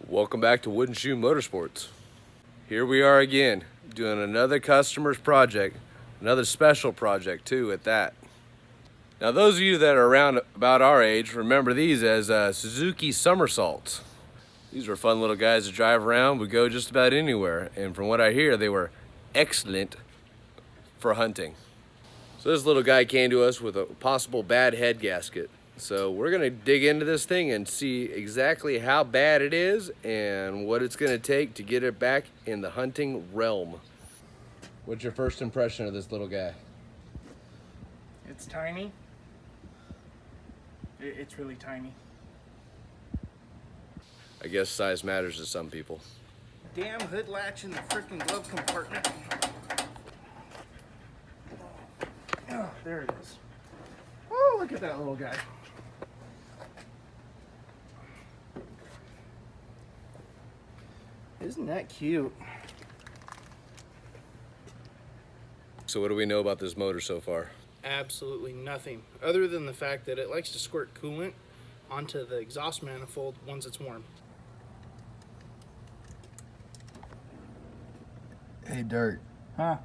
Welcome back to Wooden Shoe Motorsports. Here we are again, doing another customer's project, another special project too at that. Now those of you that are around about our age remember these as Suzuki somersaults. These were fun little guys to drive around, would go just about anywhere, and from what I hear they were excellent for hunting. So this little guy came to us with a possible bad head gasket. So we're gonna dig into this thing and see exactly how bad it is and what it's gonna take to get it back in the hunting realm. What's your first impression of this little guy? It's tiny. It's really tiny. I guess size matters to some people. Damn hood latch in the freaking glove compartment. Oh, there it is. Oh, look at that little guy. Isn't that cute? So what do we know about this motor so far? Absolutely nothing, other than the fact that it likes to squirt coolant onto the exhaust manifold once it's warm. Hey Dirt. Huh?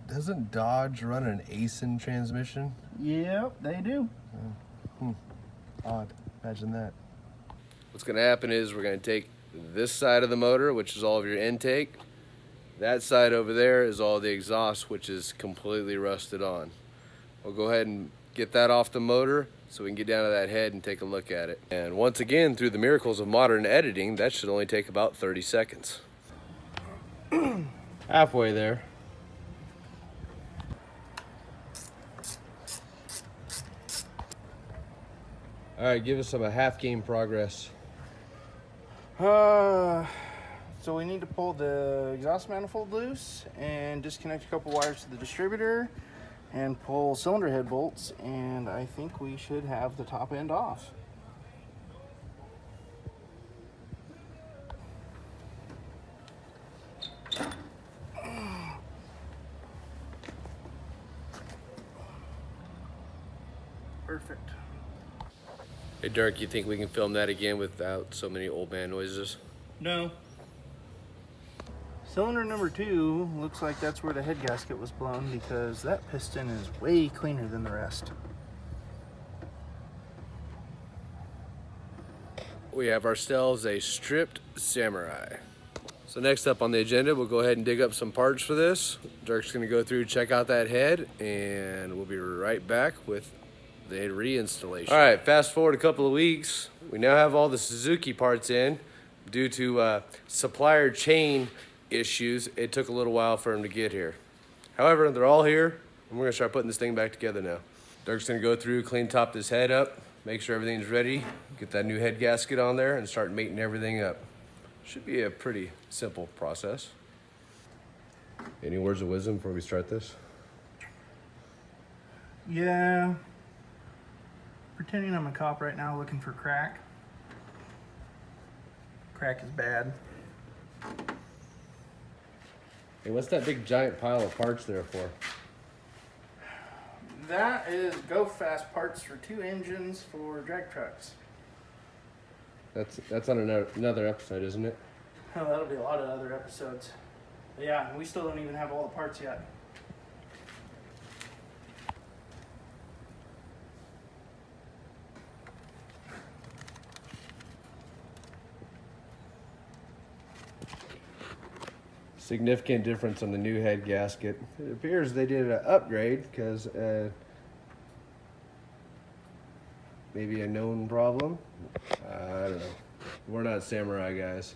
Doesn't Dodge run an ASIN transmission? Yep, they do. Odd. Imagine that. What's going to happen is we're going to take this side of the motor, which is all of your intake. That side over there is all the exhaust, which is completely rusted on. We'll go ahead and get that off the motor so we can get down to that head and take a look at it. And once again, through the miracles of modern editing, that should only take about 30 seconds. Halfway there. All right, give us a half game progress. So we need to pull the exhaust manifold loose and disconnect a couple wires to the distributor and pull cylinder head bolts, and I think we should have the top end off. Perfect. Hey Dirk, you think we can film that again without so many old man noises? No. Cylinder number 2 looks like that's where the head gasket was blown, because that piston is way cleaner than the rest. We have ourselves a stripped Samurai. So next up on the agenda, we'll go ahead and dig up some parts for this. Dirk's gonna go through, check out that head, and we'll be right back with the reinstallation. All right, fast forward a couple of weeks. We now have all the Suzuki parts in. Due to supplier chain issues, it took a little while for them to get here. However, they're all here, and we're gonna start putting this thing back together now. Dirk's gonna go through, clean top this head up, make sure everything's ready, get that new head gasket on there, and start mating everything up. Should be a pretty simple process. Any words of wisdom before we start this? Yeah. Pretending I'm a cop right now looking for crack. Crack is bad. Hey, what's that big giant pile of parts there for? That is go fast parts for 2 engines for drag trucks. That's on another episode, isn't it? Oh, that'll be a lot of other episodes. But yeah, we still don't even have all the parts yet. Significant difference on the new head gasket. It appears they did an upgrade because maybe a known problem. I don't know. We're not Samurai guys.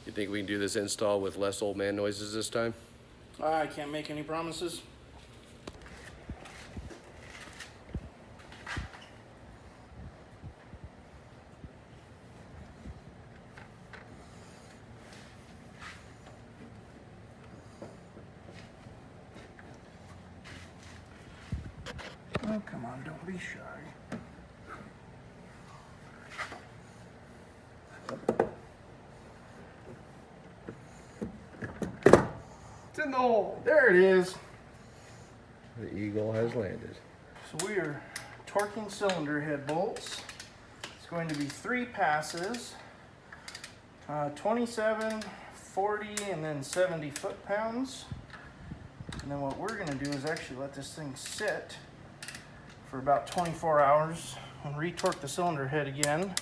You think we can do this install with less old man noises this time? I can't make any promises. Oh, come on, don't be shy. in the hole. Oh, There it is. The Eagle has landed. So we are torquing cylinder head bolts. It's going to be 3 passes, 27, 40, and then 70 foot-pounds. And then what we're going to do is actually let this thing sit for about 24 hours and retorque the cylinder head again,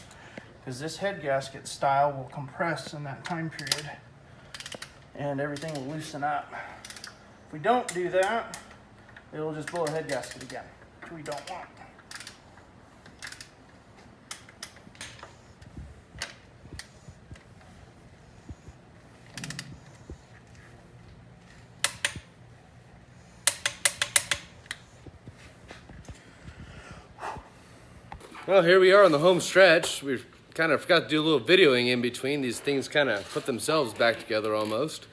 because this head gasket style will compress in that time period and everything will loosen up. If we don't do that, it'll just blow a head gasket again, which we don't want. Well, here we are on the home stretch. We've kind of forgot to do a little videoing in between. These things kind of put themselves back together almost.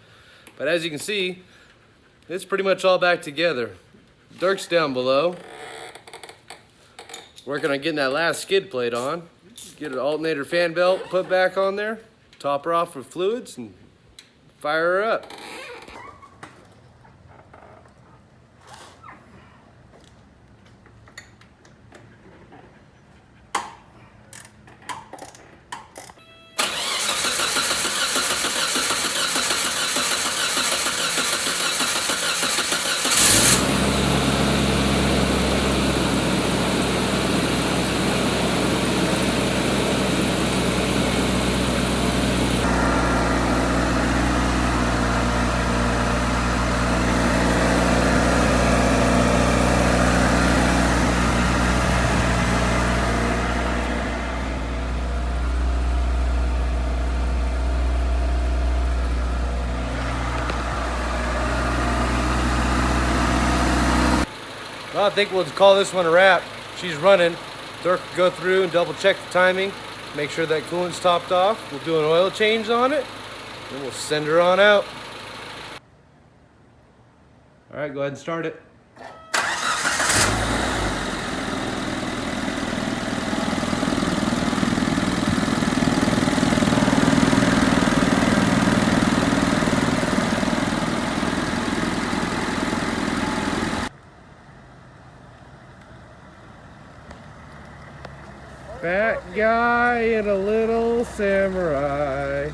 But as you can see, it's pretty much all back together. Dirk's down below, working on getting that last skid plate on. Get an alternator fan belt put back on there, top her off with fluids, and fire her up. Well, I think we'll call this one a wrap. She's running. Dirk will go through and double check the timing, make sure that coolant's topped off. We'll do an oil change on it, then we'll send her on out. All right, go ahead and start it. Fat guy in a little samurai.